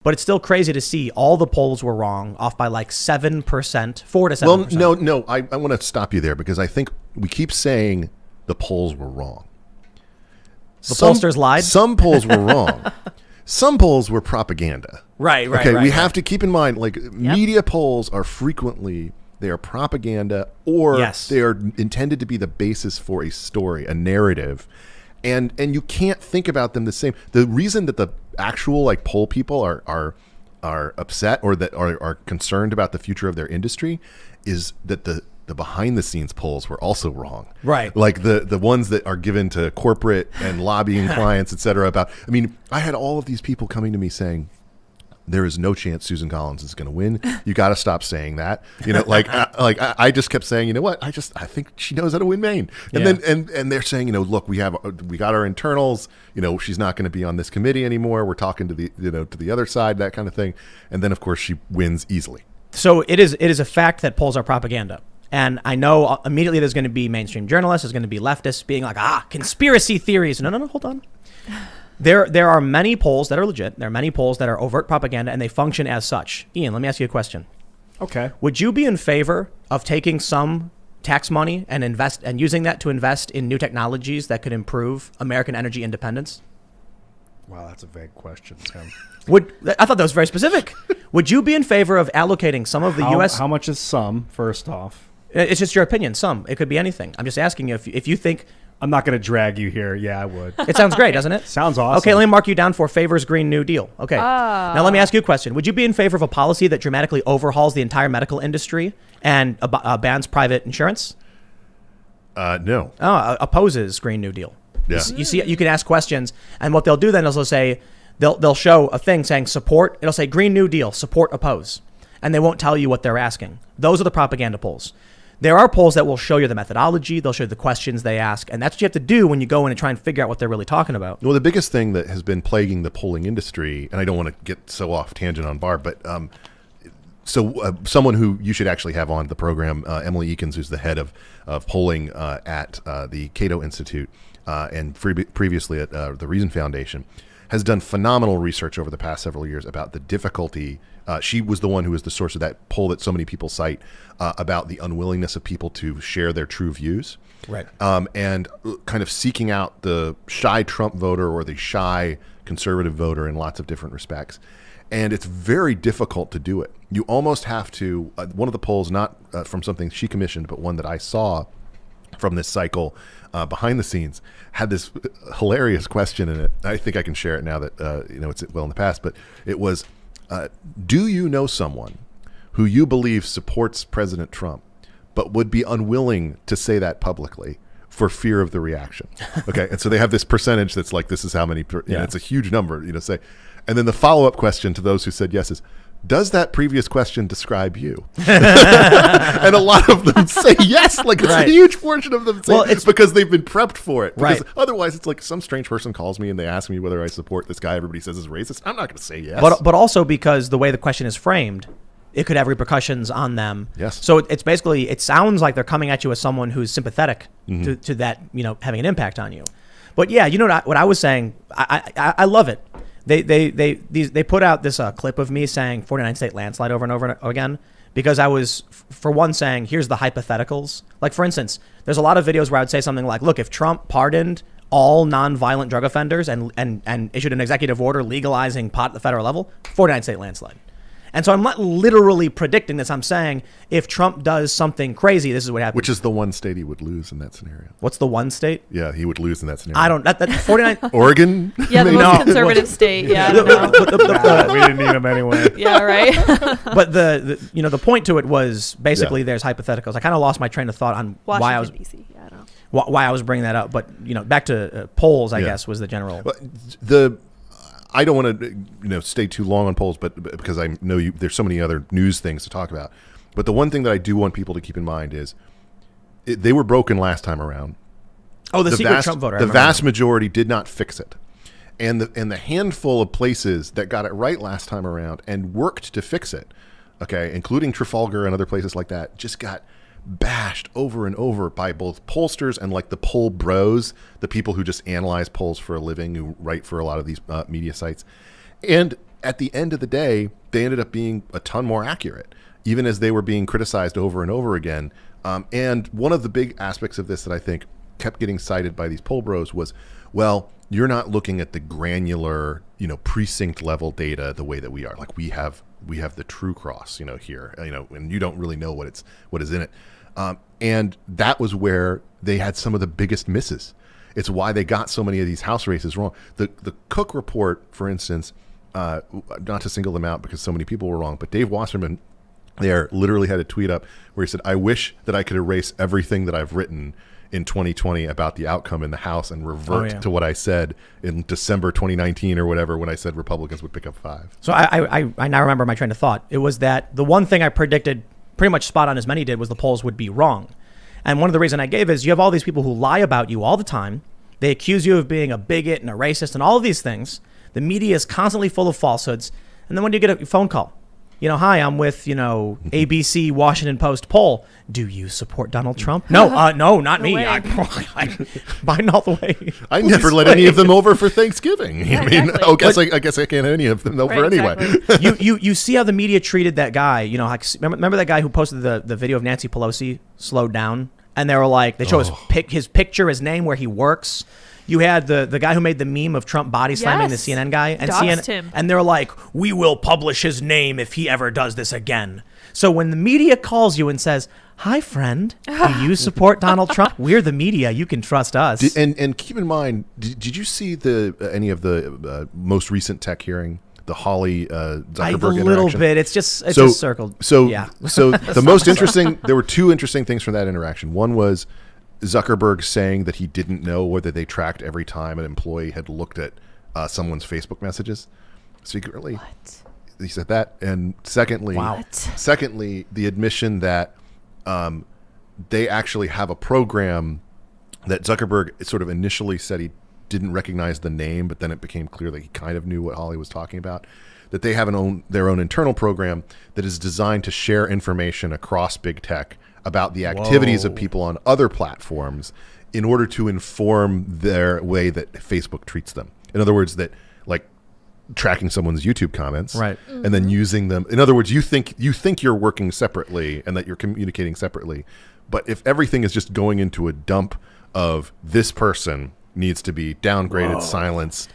But it's still crazy to see all the polls were wrong, off by like 7%, 4 to 7%. Well, no, I want to stop you there because I think we keep saying the polls were wrong. Pollsters lied? Some polls were wrong. Some polls were propaganda. Right. Okay, we have to keep in mind, like, media polls are frequently, they are propaganda or they are intended to be the basis for a story, a narrative. And you can't think about them the same. The reason that the actual like poll people are upset or that are concerned about the future of their industry is that the behind the scenes polls were also wrong. Right. Like the ones that are given to corporate and lobbying clients, et cetera, about, I mean, I had all of these people coming to me saying, there is no chance Susan Collins is going to win. You got to stop saying that. You know, I just kept saying, you know what? I think she knows how to win Maine. And then and they're saying, you know, look, we got our internals. You know, she's not going to be on this committee anymore. We're talking to the other side, that kind of thing. And then of course she wins easily. So it is a fact that polls are propaganda. And I know immediately there's going to be mainstream journalists, there's going to be leftists being like, conspiracy theories. No, hold on. There are many polls that are legit. There are many polls that are overt propaganda, and they function as such. Ian, let me ask you a question. Okay. Would you be in favor of taking some tax money and using that to invest in new technologies that could improve American energy independence? Wow, that's a vague question, Tim. I thought that was very specific. Would you be in favor of allocating some of the U.S. How much is some, first off? It's just your opinion. Some. It could be anything. I'm just asking you if you think... I'm not going to drag you here. Yeah, I would. It sounds great, doesn't it? Sounds awesome. Okay, let me mark you down for favors Green New Deal. Okay. Now let me ask you a question. Would you be in favor of a policy that dramatically overhauls the entire medical industry and bans private insurance? No. Opposes Green New Deal. Yeah. You see, you can ask questions, and what they'll do then is they'll say, they'll show a thing saying support. It'll say Green New Deal, support, oppose. And they won't tell you what they're asking. Those are the propaganda polls. There are polls that will show you the methodology. They'll show you the questions they ask. And that's what you have to do when you go in and try and figure out what they're really talking about. Well, the biggest thing that has been plaguing the polling industry, and I don't want to get so off tangent on Barb, but someone who you should actually have on the program, Emily Eakins, who's the head of polling at the Cato Institute and previously at the Reason Foundation, has done phenomenal research over the past several years about the difficulty. She was the one who was the source of that poll that so many people cite about the unwillingness of people to share their true views. Right. And kind of seeking out the shy Trump voter or the shy conservative voter in lots of different respects. And it's very difficult to do it. You almost have to, one of the polls, not from something she commissioned, but one that I saw from this cycle behind the scenes, had this hilarious question in it. I think I can share it now that it's well in the past, but it was, do you know someone who you believe supports President Trump but would be unwilling to say that publicly for fear of the reaction? Okay, and so they have this percentage that's like, this is how many, it's a huge number, say. And then the follow-up question to those who said yes is, does that previous question describe you? And a lot of them say yes. Like it's a huge portion of them say it's because they've been prepped for it. Because otherwise it's like some strange person calls me and they ask me whether I support this guy everybody says is racist. I'm not going to say yes. But also because the way the question is framed, it could have repercussions on them. Yes. So it's basically, it sounds like they're coming at you as someone who's sympathetic to that, having an impact on you. But yeah, what I was saying, I love it. They put out this clip of me saying 49 state landslide over and over again because I was, for one, saying here's the hypotheticals. Like, for instance, there's a lot of videos where I would say something like, look, if Trump pardoned all nonviolent drug offenders and issued an executive order legalizing pot at the federal level, 49 state landslide. And so I'm not literally predicting this. I'm saying if Trump does something crazy, this is what happens. Which is the one state he would lose in that scenario. What's the one state? Yeah, he would lose in that scenario. I don't. That 49. Oregon. Yeah, the most conservative state. Yeah. We didn't need him anyway. Yeah, right. But the point to it was basically there's hypotheticals. I kind of lost my train of thought on why I was DC. Yeah, I don't know. Why I was bringing that up. But back to polls, I guess was the general. I don't want to, stay too long on polls, but because I know there's so many other news things to talk about. But the one thing that I do want people to keep in mind is they were broken last time around. Oh, the secret Trump voter. The vast majority did not fix it. And the handful of places that got it right last time around and worked to fix it, okay, including Trafalgar and other places like that, just got bashed over and over by both pollsters and like the poll bros, the people who just analyze polls for a living, who write for a lot of these media sites. And at the end of the day, they ended up being a ton more accurate, even as they were being criticized over and over again. And one of the big aspects of this that I think kept getting cited by these poll bros was, well, you're not looking at the granular, precinct level data the way that we are. Like we have the true cross, here, and you don't really know what is in it. And that was where they had some of the biggest misses. It's why they got so many of these House races wrong. The Cook report, for instance, not to single them out because so many people were wrong, but Dave Wasserman there literally had a tweet up where he said, I wish that I could erase everything that I've written in 2020 about the outcome in the House and revert to what I said in December 2019 or whatever when I said Republicans would pick up 5. So I now remember my train of thought. It was that the one thing I predicted pretty much spot on as many did was the polls would be wrong. And one of the reasons I gave is you have all these people who lie about you all the time. They accuse you of being a bigot and a racist and all of these things. The media is constantly full of falsehoods. And then when you get a phone call, hi, I'm with, ABC Washington Post poll. Do you support Donald Trump? No, no, not me. I mine all the way. I never let any of them over for Thanksgiving. Yeah, exactly. I guess I can't have any of them over anyway. Exactly. You see how the media treated that guy. Remember that guy who posted the video of Nancy Pelosi slowed down, and they were like, they show his picture, his name, where he works. You had the guy who made the meme of Trump body slamming the CNN guy, and Doxed him. and they're like, we will publish his name if he ever does this again. So when the media calls you and says, hi friend, do you support Donald Trump? We're the media, you can trust us. And keep in mind, did you see any of the most recent tech hearing? The Holly Zuckerberg interaction? A little bit. It's just circled. So the most so interesting, there were two interesting things from that interaction. One was Zuckerberg saying that he didn't know whether they tracked every time an employee had looked at someone's Facebook messages secretly. What? He said that. And secondly, the admission that they actually have a program that Zuckerberg sort of initially said he didn't recognize the name, but then it became clear that he kind of knew what Holly was talking about. That they have their own internal program that is designed to share information across big tech about the activities of people on other platforms in order to inform their way that Facebook treats them. In other words, that like tracking someone's YouTube comments, right, and then using them. In other words, you think you're working separately and that you're communicating separately, but if everything is just going into a dump of this person needs to be downgraded, silenced.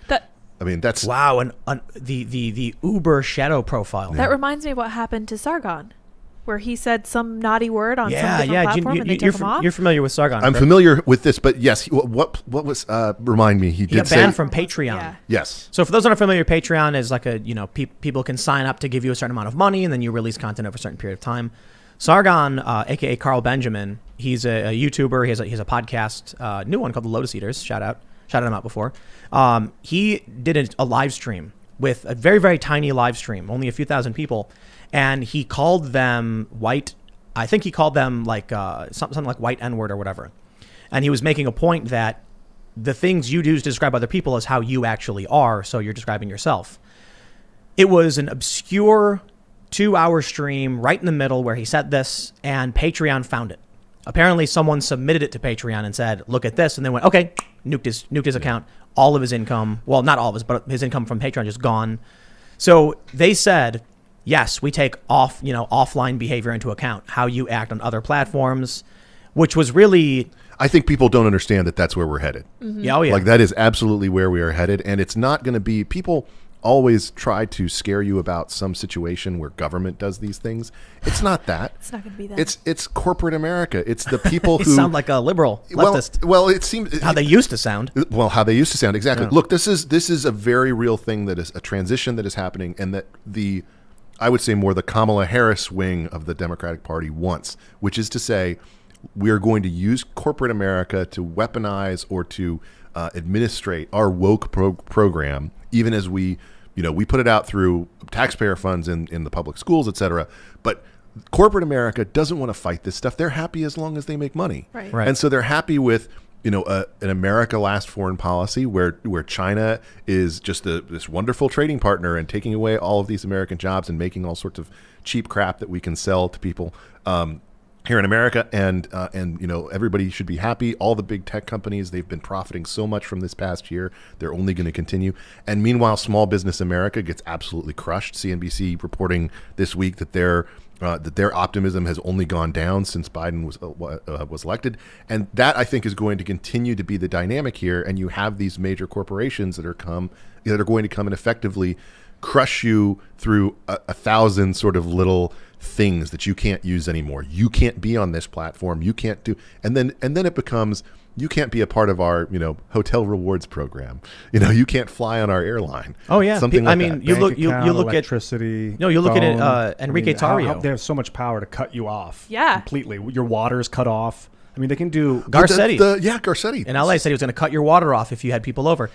That's wow, and the Uber shadow profile. That reminds me of what happened to Sargon, where he said some naughty word on some different platform and they took him off. You're familiar with Sargon? I'm familiar with this, but yes, what was remind me? He got banned from Patreon. Yeah. Yes. So for those that are familiar, Patreon is like a people can sign up to give you a certain amount of money, and then you release content over a certain period of time. Sargon, aka Carl Benjamin, he's a YouTuber. He has a podcast, new one called The Lotus Eaters. Shouted him out before. He did a live stream with a very, very tiny live stream, only a few thousand people, and he called them white. I think he called them like something like white N-word or whatever. And he was making a point that the things you do to describe other people is how you actually are, so you're describing yourself. It was an obscure 2-hour stream right in the middle where he said this, and Patreon found it. Apparently someone submitted it to Patreon and said, look at this, and they went, okay, nuked his account. All of his income, well, not all of his, but his income from Patreon just gone. So they said, yes, we take offline behavior into account, how you act on other platforms, which was really... I think people don't understand that that's where we're headed. Mm-hmm. Yeah, oh yeah. Like that is absolutely where we are headed, and it's not going to be... People always try to scare you about some situation where government does these things. It's not that. It's not going to be that. It's corporate America. It's the people You who sound like a liberal leftist. Well, it seems how they used to sound. Well, how they used to sound, exactly. Yeah. Look, this is a very real thing that is a transition that is happening, and that I would say more the Kamala Harris wing of the Democratic Party wants, which is to say, we are going to use corporate America to weaponize or to administrate our woke program, even as we put it out through taxpayer funds in the public schools, et cetera. But corporate America doesn't want to fight this stuff. They're happy as long as they make money. Right. And so they're happy with, an America last foreign policy where China is just this wonderful trading partner and taking away all of these American jobs and making all sorts of cheap crap that we can sell to people. here in America, and everybody should be happy. All the big tech companies, they've been profiting so much from this past year. They're only going to continue. And meanwhile, small business America gets absolutely crushed. CNBC reporting this week that their optimism has only gone down since Biden was elected, and that I think is going to continue to be the dynamic here. And you have these major corporations that are going to come and effectively crush you through a thousand sort of little things that you can't use anymore. You can't be on this platform. You can't do, and then it becomes, you can't be a part of our, hotel rewards program. You can't fly on our airline. Oh yeah, something like that. You look at electricity. No, you look at it. Enrique Tarrio. They have so much power to cut you off. Yeah, completely. Your water is cut off. I mean, they can do Garcetti. Garcetti in LA said he was going to cut your water off if you had people over.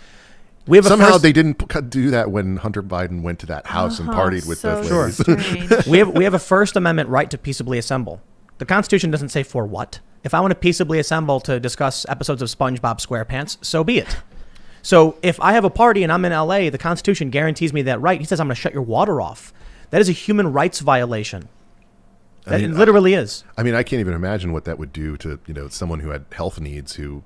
Somehow they didn't do that when Hunter Biden went to that house and partied with those ladies. we have a First Amendment right to peaceably assemble. The Constitution doesn't say for what. If I want to peaceably assemble to discuss episodes of SpongeBob SquarePants, so be it. So if I have a party and I'm in LA, the Constitution guarantees me that right. He says I'm going to shut your water off. That is a human rights violation. It literally is. I mean, I can't even imagine what that would do to someone who had health needs who.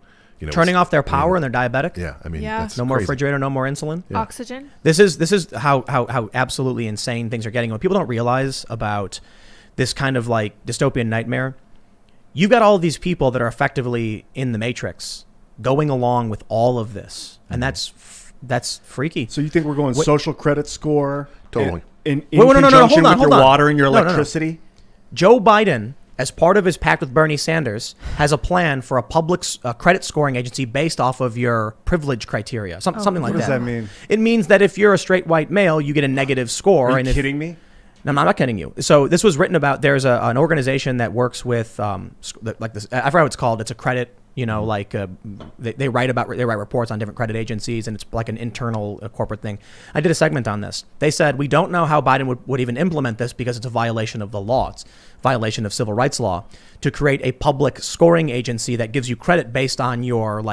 Turning off their power and they're diabetic. Yeah, I mean, that's no more refrigerator, no more insulin. Yeah. Oxygen. This is how absolutely insane things are getting. What people don't realize about this kind of like dystopian nightmare, you've got all of these people that are effectively in the Matrix going along with all of this, and that's freaky. So you think we're going social credit score? Totally. In conjunction with your water and your electricity? Joe Biden, as part of his pact with Bernie Sanders, has a plan for a public credit scoring agency based off of your privilege criteria, something like that. What does that mean? It means that if you're a straight white male, you get a negative score. Are you kidding me? No, I'm not kidding you. So this was written about. There's an organization that works with like this. I forgot what it's called. It's a credit. They write reports on different credit agencies, and it's like an internal corporate thing. I did a segment on this. They said we don't know how Biden would even implement this because it's a violation of the law. It's a violation of civil rights law to create a public scoring agency that gives you credit based on your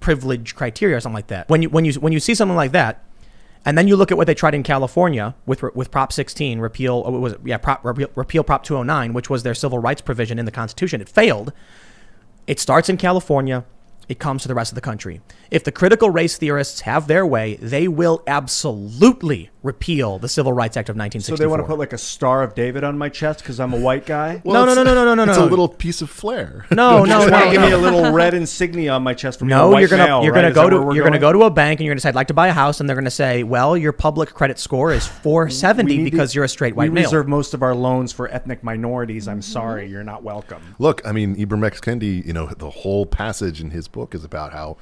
privilege criteria or something like that. When you see something like that, and then you look at what they tried in California with Prop 16, repeal Prop 209, which was their civil rights provision in the Constitution. It failed. It starts in California. It comes to the rest of the country. If the critical race theorists have their way, they will absolutely repeal the Civil Rights Act of 1964. So they want to put like a Star of David on my chest because I'm a white guy? Well, no. It's a little piece of flair. No. Give me a little red insignia on my chest from a white male. You're going to go to a bank and you're going to say, I'd like to buy a house, and they're going to say, well, your public credit score is 470 because you're a straight white male. We reserve most of our loans for ethnic minorities. I'm sorry, you're not welcome. Look, I mean, Ibram X. Kendi, the whole passage in his book is about how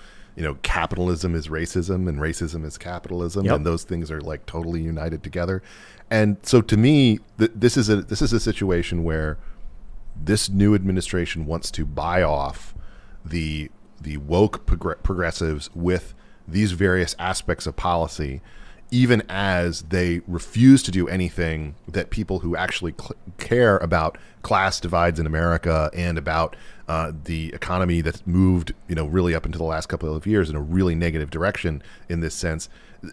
capitalism is racism and racism is capitalism, and those things are like totally united together. And so to me, this is a situation where this new administration wants to buy off the woke progressives with these various aspects of policy, even as they refuse to do anything that people who actually care about class divides in America and about the economy that's moved, really up into the last couple of years in a really negative direction in this sense,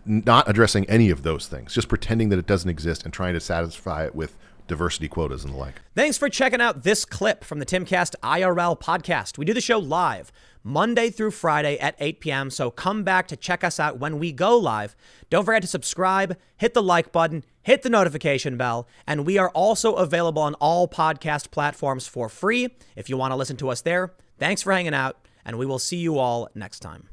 not addressing any of those things, just pretending that it doesn't exist and trying to satisfy it with diversity quotas and the like. Thanks for checking out this clip from the Timcast IRL podcast. We do the show live Monday through Friday at 8 p.m. So come back to check us out when we go live. Don't forget to subscribe, hit the like button, hit the notification bell, and we are also available on all podcast platforms for free if you want to listen to us there. Thanks for hanging out, and we will see you all next time.